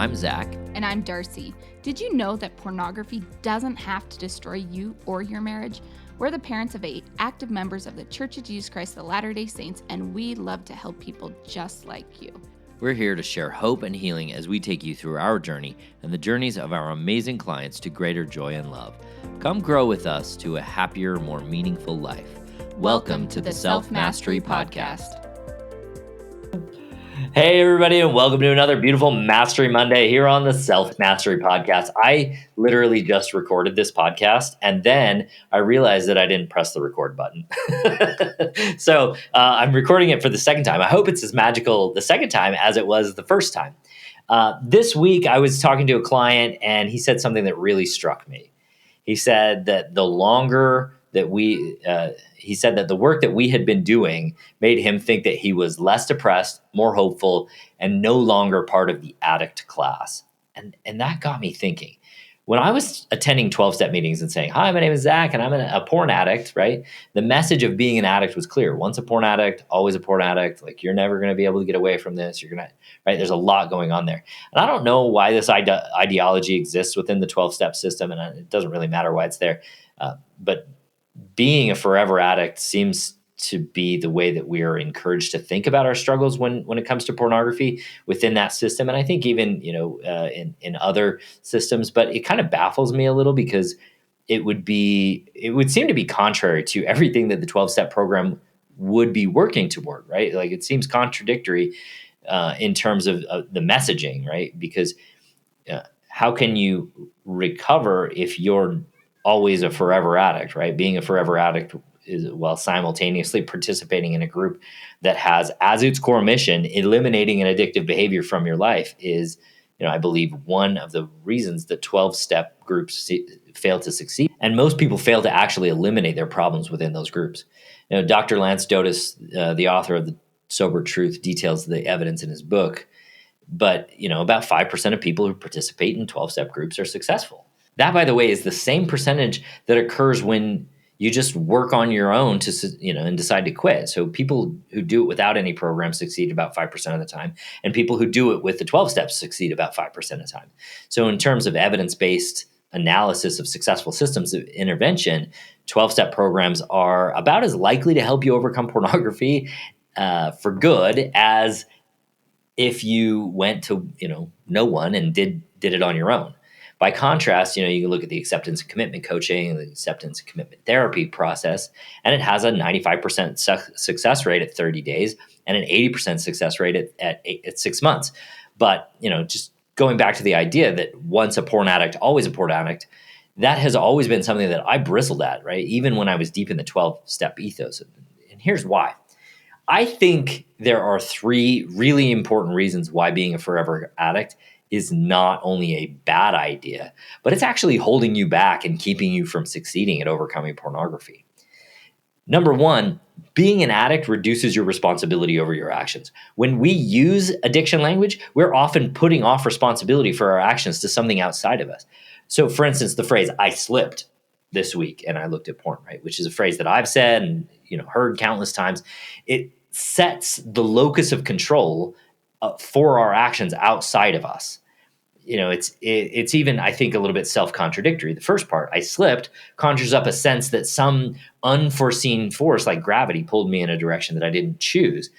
I'm Zach. And I'm Darcy. Did you know that pornography doesn't have to destroy you or your marriage? We're the parents of 8 active members of the Church of Jesus Christ of Latter-day Saints, and we love to help people just like you. We're here to share hope and healing as we take you through our journey and the journeys of our amazing clients to greater joy and love. Come grow with us to a happier, more meaningful life. Welcome to the Self-Mastery Podcast. Hey, everybody, and welcome to another beautiful Mastery Monday here on the Self-Mastery Podcast. I literally just recorded this podcast, and then I realized that I didn't press the record button. So I'm recording it for the second time. I hope it's as magical the second time as it was the first time. This week, I was talking to a client, and he said something that really struck me. He said that the longer that he said that the work that we had been doing made him think that he was less depressed, more hopeful, and no longer part of the addict class. And that got me thinking. When I was attending 12-step meetings and saying, hi, my name is Zach, and I'm a porn addict, right? The message of being an addict was clear. Once a porn addict, always a porn addict. Like, you're never going to be able to get away from this. Right? There's a lot going on there. And I don't know why this ideology exists within the 12-step system, and it doesn't really matter why it's there. But being a forever addict seems to be the way that we are encouraged to think about our struggles when it comes to pornography within that system. And I think even, in other systems, but it kind of baffles me a little because it would seem to be contrary to everything that the 12-step program would be working toward, right? Like, it seems contradictory in terms of the messaging, right? Because how can you recover if you're always a forever addict, right? Being a forever addict is while simultaneously participating in a group that has as its core mission eliminating an addictive behavior from your life is, I believe, one of the reasons that 12-step groups fail to succeed. And most people fail to actually eliminate their problems within those groups. Dr. Lance Dotis, the author of The Sober Truth, details the evidence in his book. But, about 5% of people who participate in 12-step groups are successful. That, by the way, is the same percentage that occurs when you just work on your own and decide to quit. So people who do it without any program succeed about 5% of the time, and people who do it with the 12 steps succeed about 5% of the time. So in terms of evidence-based analysis of successful systems of intervention, 12-step programs are about as likely to help you overcome pornography for good as if you went to no one and did it on your own. By contrast, you can look at the acceptance and commitment coaching, the acceptance and commitment therapy process, and it has a 95% success rate at 30 days and an 80% success rate at 6 months. But, just going back to the idea that once a porn addict, always a porn addict, that has always been something that I bristled at, right? Even when I was deep in the 12-step ethos. And here's why. I think there are 3 really important reasons why being a forever addict is not only a bad idea, but it's actually holding you back and keeping you from succeeding at overcoming pornography. Number 1, being an addict reduces your responsibility over your actions. When we use addiction language, we're often putting off responsibility for our actions to something outside of us. So, for instance, the phrase, I slipped this week and I looked at porn, right? Which is a phrase that I've said and heard countless times. It sets the locus of control for our actions outside of us. It's even, I think, a little bit self-contradictory. The first part, I slipped, conjures up a sense that some unforeseen force like gravity pulled me in a direction that I didn't choose.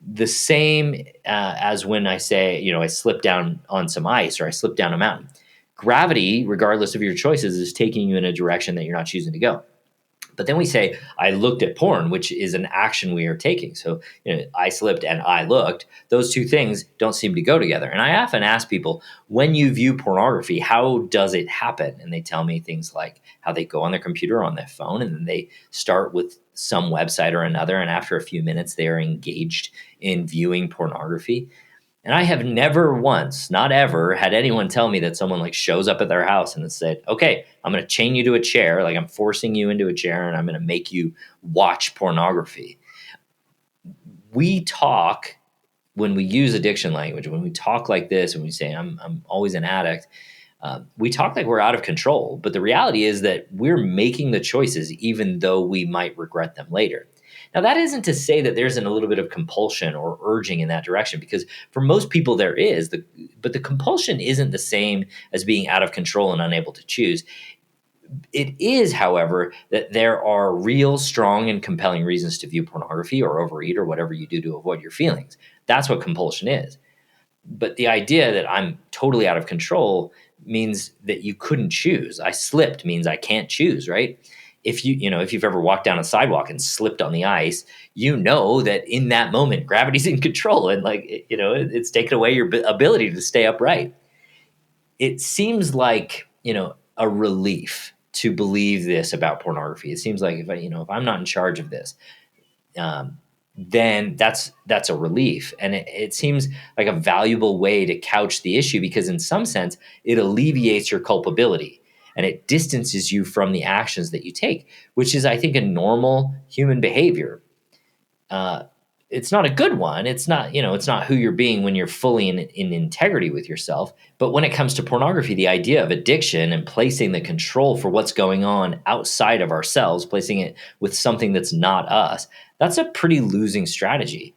The same as when I say, I slipped down on some ice or I slipped down a mountain. Gravity, regardless of your choices, is taking you in a direction that you're not choosing to go. But then we say, I looked at porn, which is an action we are taking. So I slipped and I looked. Those 2 things don't seem to go together. And I often ask people, when you view pornography, how does it happen? And they tell me things like how they go on their computer or on their phone, and then they start with some website or another. And after a few minutes, they are engaged in viewing pornography. And I have never once, not ever, had anyone tell me that someone shows up at their house and said, okay, I'm going to chain you to a chair, like I'm forcing you into a chair and I'm going to make you watch pornography. We talk, when we use addiction language, when we talk like this and we say, I'm always an addict, we talk like we're out of control. But the reality is that we're making the choices even though we might regret them later. Now, that isn't to say that there isn't a little bit of compulsion or urging in that direction, because for most people there is, but the compulsion isn't the same as being out of control and unable to choose. It is, however, that there are real, strong, and compelling reasons to view pornography or overeat or whatever you do to avoid your feelings. That's what compulsion is. But the idea that I'm totally out of control means that you couldn't choose. I slipped means I can't choose, right? If you've ever walked down a sidewalk and slipped on the ice, you know that in that moment gravity's in control, and it's taken away your ability to stay upright. It seems like, a relief to believe this about pornography. It seems like if I'm not in charge of this, um, then that's a relief. And it seems like a valuable way to couch the issue, because in some sense it alleviates your culpability and it distances you from the actions that you take, which is, I think, a normal human behavior. It's not a good one. It's not who you're being when you're fully in integrity with yourself. But when it comes to pornography, the idea of addiction and placing the control for what's going on outside of ourselves, placing it with something that's not us, that's a pretty losing strategy.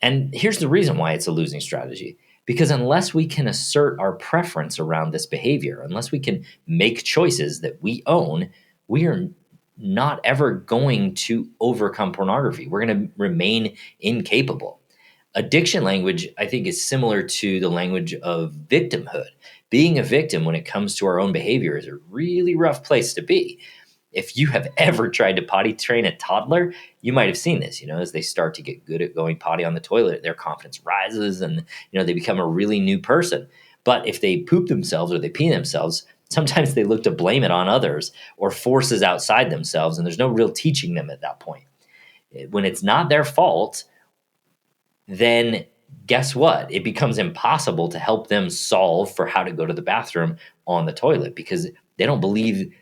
And here's the reason why it's a losing strategy. Because unless we can assert our preference around this behavior, unless we can make choices that we own, we are not ever going to overcome pornography. We're going to remain incapable. Addiction language, I think, is similar to the language of victimhood. Being a victim when it comes to our own behavior is a really rough place to be. If you have ever tried to potty train a toddler, you might have seen this. As they start to get good at going potty on the toilet, their confidence rises and, they become a really new person. But if they poop themselves or they pee themselves, sometimes they look to blame it on others or forces outside themselves, and there's no real teaching them at that point. When it's not their fault, then guess what? It becomes impossible to help them solve for how to go to the bathroom on the toilet, because they don't believe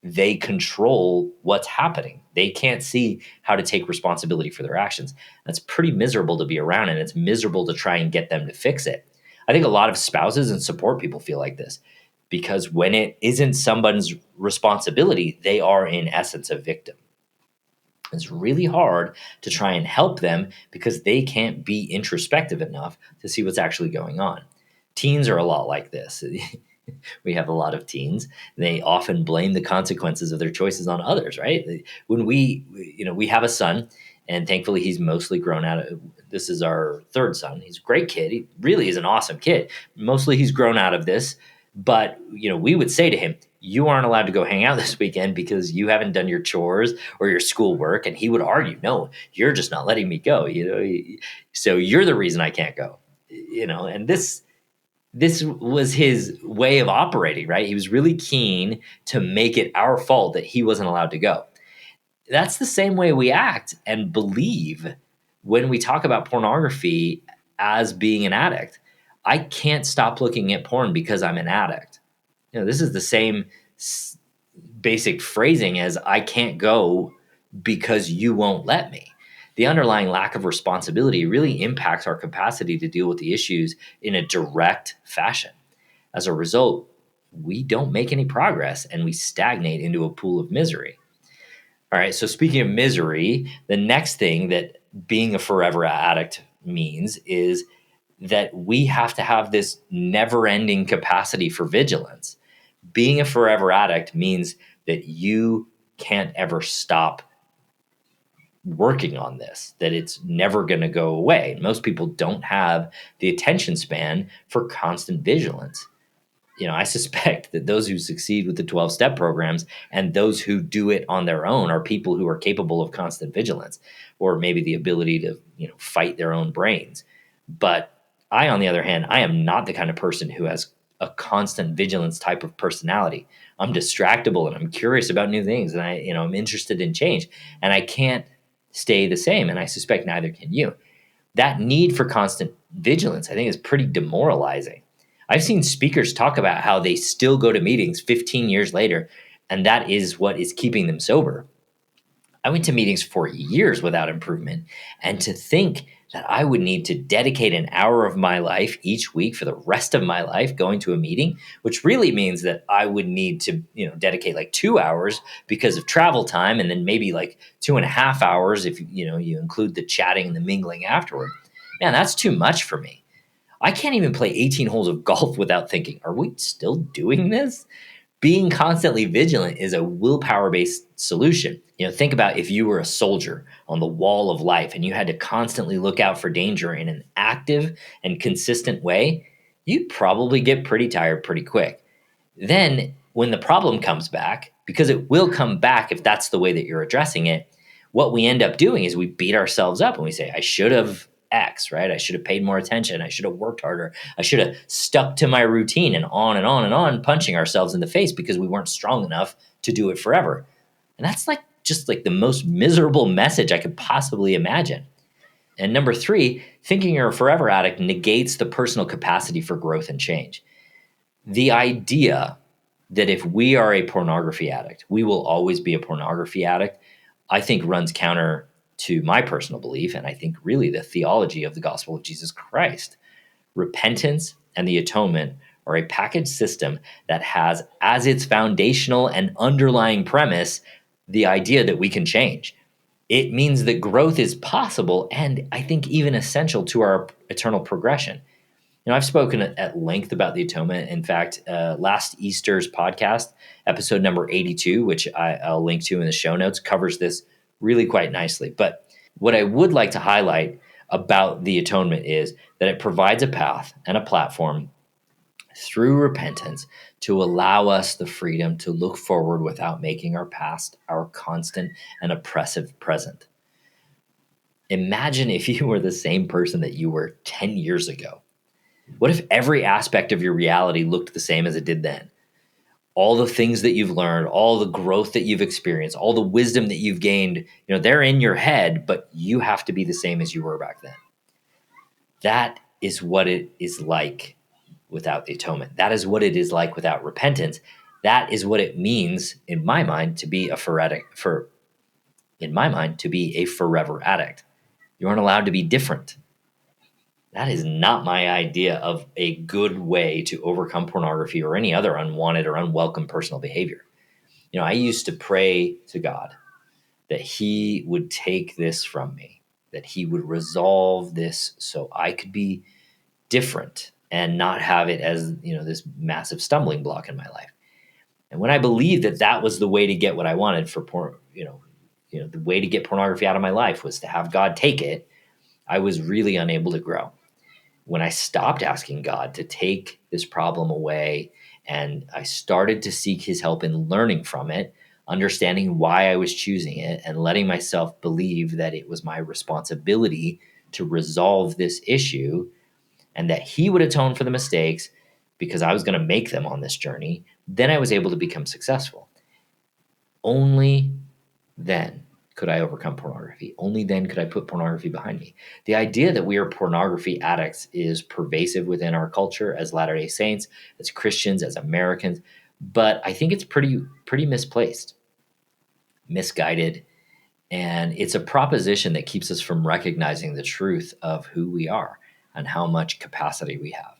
they control what's happening. They can't see how to take responsibility for their actions. That's pretty miserable to be around, and it's miserable to try and get them to fix it. I think a lot of spouses and support people feel like this, because when it isn't someone's responsibility, they are in essence a victim. It's really hard to try and help them because they can't be introspective enough to see what's actually going on. Teens are a lot like this. We have a lot of teens. They often blame the consequences of their choices on others, right? When we have a son, and thankfully he's mostly grown out of, this is our third son. He's a great kid. He really is an awesome kid. Mostly he's grown out of this, but we would say to him, you aren't allowed to go hang out this weekend because you haven't done your chores or your schoolwork. And he would argue, no, you're just not letting me go. So you're the reason I can't go, and this was his way of operating, right? He was really keen to make it our fault that he wasn't allowed to go. That's the same way we act and believe when we talk about pornography as being an addict. I can't stop looking at porn because I'm an addict. This is the same basic phrasing as I can't go because you won't let me. The underlying lack of responsibility really impacts our capacity to deal with the issues in a direct fashion. As a result, we don't make any progress and we stagnate into a pool of misery. All right, so speaking of misery, the next thing that being a forever addict means is that we have to have this never-ending capacity for vigilance. Being a forever addict means that you can't ever stop working on this, that it's never going to go away. Most people don't have the attention span for constant vigilance. I suspect that those who succeed with the 12-step programs and those who do it on their own are people who are capable of constant vigilance, or maybe the ability to, fight their own brains. But I, on the other hand, I am not the kind of person who has a constant vigilance type of personality. I'm distractible and I'm curious about new things, and I'm interested in change, and I can't stay the same. And I suspect neither can you. That need for constant vigilance, I think, is pretty demoralizing. I've seen speakers talk about how they still go to meetings 15 years later, and that is what is keeping them sober. I went to meetings for years without improvement. And to think that I would need to dedicate an hour of my life each week for the rest of my life going to a meeting, which really means that I would need to, dedicate like 2 hours because of travel time, and then maybe like 2.5 hours if you include the chatting and the mingling afterward. Man, that's too much for me. I can't even play 18 holes of golf without thinking, are we still doing this? Being constantly vigilant is a willpower-based solution. Think about if you were a soldier on the wall of life and you had to constantly look out for danger in an active and consistent way, you'd probably get pretty tired pretty quick. Then when the problem comes back, because it will come back if that's the way that you're addressing it, what we end up doing is we beat ourselves up and we say, I should have X, right? I should have paid more attention. I should have worked harder. I should have stuck to my routine, and on and on and on, punching ourselves in the face because we weren't strong enough to do it forever. And that's just the most miserable message I could possibly imagine. And number 3, thinking you're a forever addict negates the personal capacity for growth and change. The idea that if we are a pornography addict, we will always be a pornography addict, I think runs counter to my personal belief, and I think really the theology of the gospel of Jesus Christ. Repentance and the atonement are a package system that has as its foundational and underlying premise the idea that we can change. It means that growth is possible and I think even essential to our eternal progression. I've spoken at length about the atonement. In fact, last Easter's podcast, episode number 82, which I'll link to in the show notes, covers this really quite nicely. But what I would like to highlight about the atonement is that it provides a path and a platform through repentance to allow us the freedom to look forward without making our past our constant and oppressive present. Imagine if you were the same person that you were 10 years ago. What if every aspect of your reality looked the same as it did then? All the things that you've learned, all the growth that you've experienced, all the wisdom that you've gained, they're in your head, but you have to be the same as you were back then. That is what it is like without the atonement. That is what it is like without repentance. That is what it means, in my mind, to be a forever addict. You aren't allowed to be different. That is not my idea of a good way to overcome pornography or any other unwanted or unwelcome personal behavior. I used to pray to God that he would take this from me, that he would resolve this so I could be different and not have it as, this massive stumbling block in my life. And when I believed that that was the way to get what I wanted for porn, the way to get pornography out of my life was to have God take it, I was really unable to grow. When I stopped asking God to take this problem away and I started to seek his help in learning from it, understanding why I was choosing it, and letting myself believe that it was my responsibility to resolve this issue and that he would atone for the mistakes because I was going to make them on this journey, then I was able to become successful. Only then could I overcome pornography. Only then could I put pornography behind me. The idea that we are pornography addicts is pervasive within our culture as Latter-day Saints, as Christians, as Americans, but I think it's pretty misplaced, misguided, and it's a proposition that keeps us from recognizing the truth of who we are and how much capacity we have.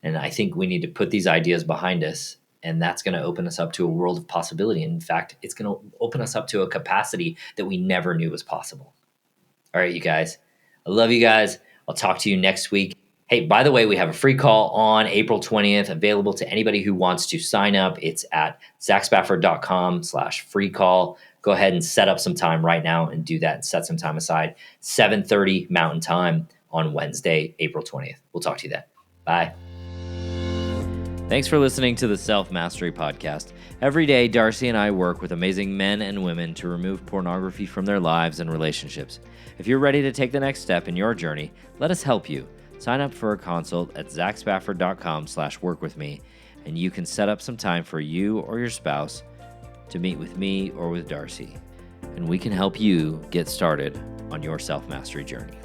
And I think we need to put these ideas behind us, and that's going to open us up to a world of possibility. In fact, it's going to open us up to a capacity that we never knew was possible. All right, you guys. I love you guys. I'll talk to you next week. Hey, by the way, we have a free call on April 20th available to anybody who wants to sign up. It's at zachspafford.com/free call. Go ahead and set up some time right now and do that and set some time aside. 7:30 Mountain Time on Wednesday, April 20th. We'll talk to you then. Bye. Thanks for listening to the Self Mastery Podcast. Every day, Darcy and I work with amazing men and women to remove pornography from their lives and relationships. If you're ready to take the next step in your journey, let us help you. Sign up for a consult at zachspafford.com/workwithme, and you can set up some time for you or your spouse to meet with me or with Darcy, and we can help you get started on your self-mastery journey.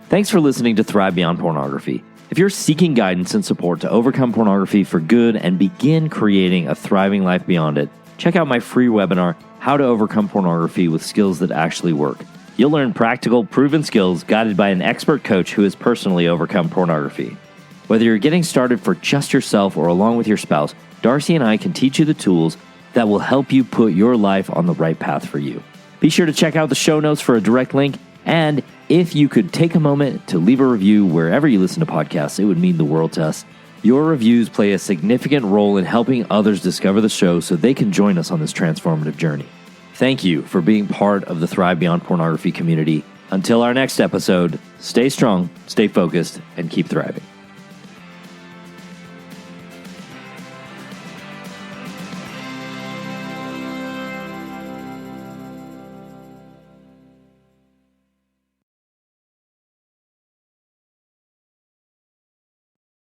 Thanks for listening to Thrive Beyond Pornography. If you're seeking guidance and support to overcome pornography for good and begin creating a thriving life beyond it, check out my free webinar, How to Overcome Pornography with Skills That Actually Work. You'll learn practical, proven skills guided by an expert coach who has personally overcome pornography. Whether you're getting started for just yourself or along with your spouse, Darcy and I can teach you the tools that will help you put your life on the right path for you. Be sure to check out the show notes for a direct link, and if you could take a moment to leave a review wherever you listen to podcasts, it would mean the world to us. Your reviews play a significant role in helping others discover the show so they can join us on this transformative journey. Thank you for being part of the Thrive Beyond Pornography community. Until our next episode, stay strong, stay focused, and keep thriving.